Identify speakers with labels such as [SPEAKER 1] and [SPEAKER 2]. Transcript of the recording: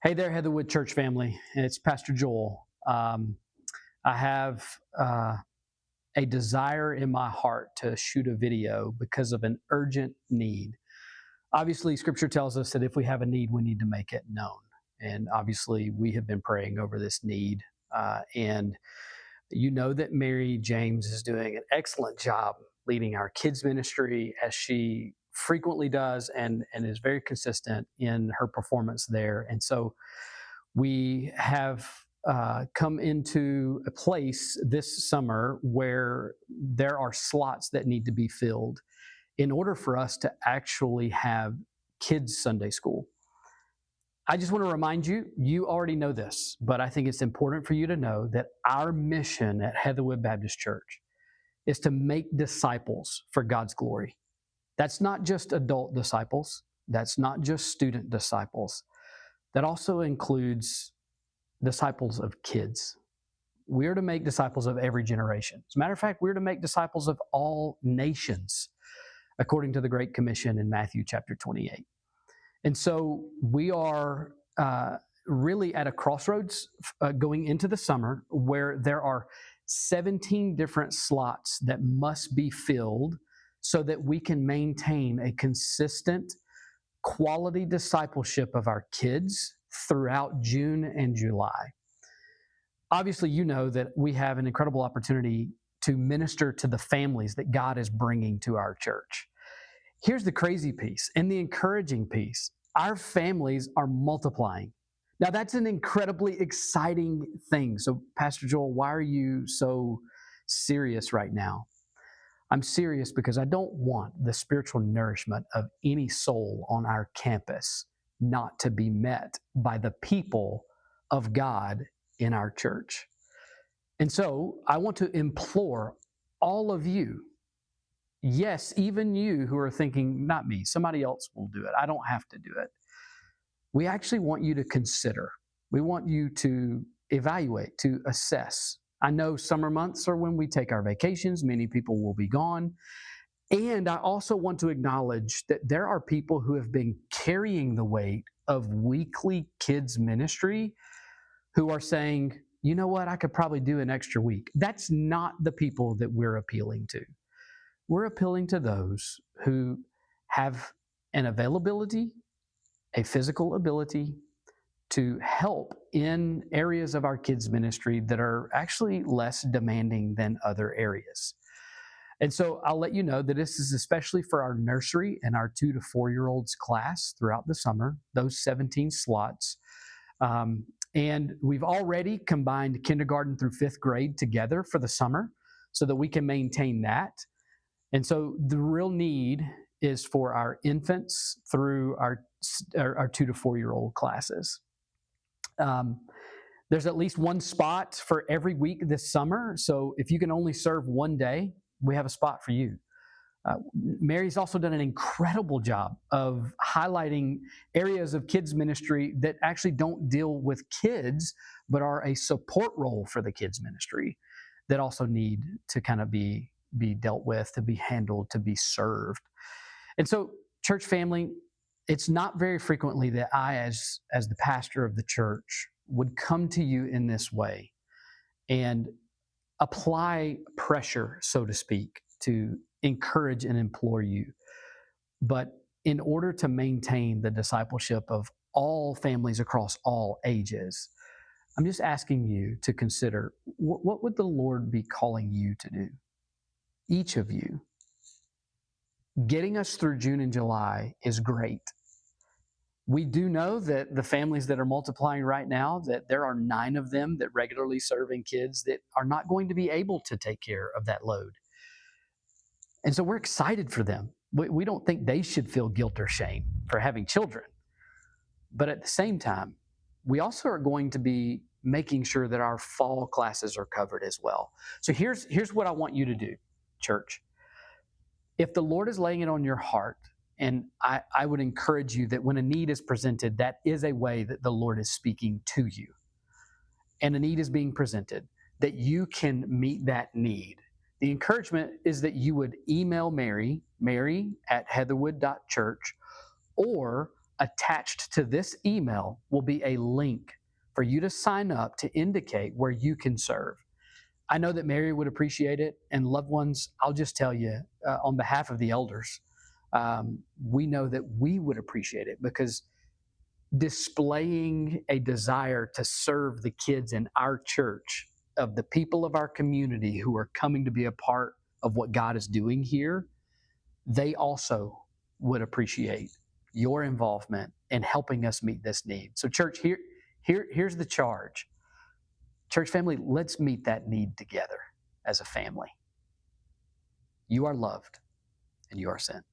[SPEAKER 1] Hey there, Heatherwood Church family. It's Pastor Joel. I have a desire in my heart to shoot a video because of an urgent need. Obviously, Scripture tells us that if we have a need, we need to make it known. And obviously, we have been praying over this need. And you know that Mary James is doing an excellent job leading our kids' ministry as she frequently does and is very consistent in her performance there. And so we have come into a place this summer where there are slots that need to be filled in order for us to actually have kids' Sunday school. I just want to remind you, you already know this, but I think it's important for you to know that our mission at Heatherwood Baptist Church is to make disciples for God's glory. That's not just adult disciples. That's not just student disciples. That also includes disciples of kids. We are to make disciples of every generation. As a matter of fact, we're to make disciples of all nations, according to the Great Commission in Matthew chapter 28. And so we are really at a crossroads going into the summer where there are 17 different slots that must be filled so that we can maintain a consistent quality discipleship of our kids throughout June and July. Obviously, you know that we have an incredible opportunity to minister to the families that God is bringing to our church. Here's the crazy piece and the encouraging piece. Our families are multiplying. Now, that's an incredibly exciting thing. So, Pastor Joel, why are you so serious right now? I'm serious because I don't want the spiritual nourishment of any soul on our campus not to be met by the people of God in our church. And so I want to implore all of you, yes, even you who are thinking, not me, somebody else will do it. I don't have to do it. We actually want you to consider. We want you to evaluate, to assess. I know summer months are when we take our vacations. Many people will be gone. And I also want to acknowledge that there are people who have been carrying the weight of weekly kids ministry who are saying, you know what, I could probably do an extra week. That's not the people that we're appealing to. We're appealing to those who have an availability, a physical ability to help in areas of our kids' ministry that are actually less demanding than other areas. And so I'll let you know that this is especially for our nursery and our 2 to 4-year-olds class throughout the summer, those 17 slots. And we've already combined kindergarten through 5th grade together for the summer so that we can maintain that. And so the real need is for our infants through our 2 to 4-year-old classes. There's at least one spot for every week this summer. So if you can only serve one day, we have a spot for you. Mary's also done an incredible job of highlighting areas of kids ministry that actually don't deal with kids, but are a support role for the kids ministry that also need to kind of be dealt with, to be handled, to be served. And so, church family, it's not very frequently that I, as the pastor of the church, would come to you in this way and apply pressure, so to speak, to encourage and implore you. But in order to maintain the discipleship of all families across all ages, I'm just asking you to consider, what would the Lord be calling you to do? Each of you. Getting us through June and July is great. We do know that the families that are multiplying right now, that there are 9 of them that regularly serving kids that are not going to be able to take care of that load. And so we're excited for them. We don't think they should feel guilt or shame for having children. But at the same time, we also are going to be making sure that our fall classes are covered as well. So here's what I want you to do, church. If the Lord is laying it on your heart, and I would encourage you that when a need is presented, that is a way that the Lord is speaking to you. And a need is being presented, that you can meet that need. The encouragement is that you would email Mary at heatherwood.church, or attached to this email will be a link for you to sign up to indicate where you can serve. I know that Mary would appreciate it, and loved ones, I'll just tell you, on behalf of the elders, we know that we would appreciate it, because displaying a desire to serve the kids in our church, of the people of our community who are coming to be a part of what God is doing here, they also would appreciate your involvement in helping us meet this need. So, church, here's the charge. Church family, let's meet that need together as a family. You are loved and you are sent.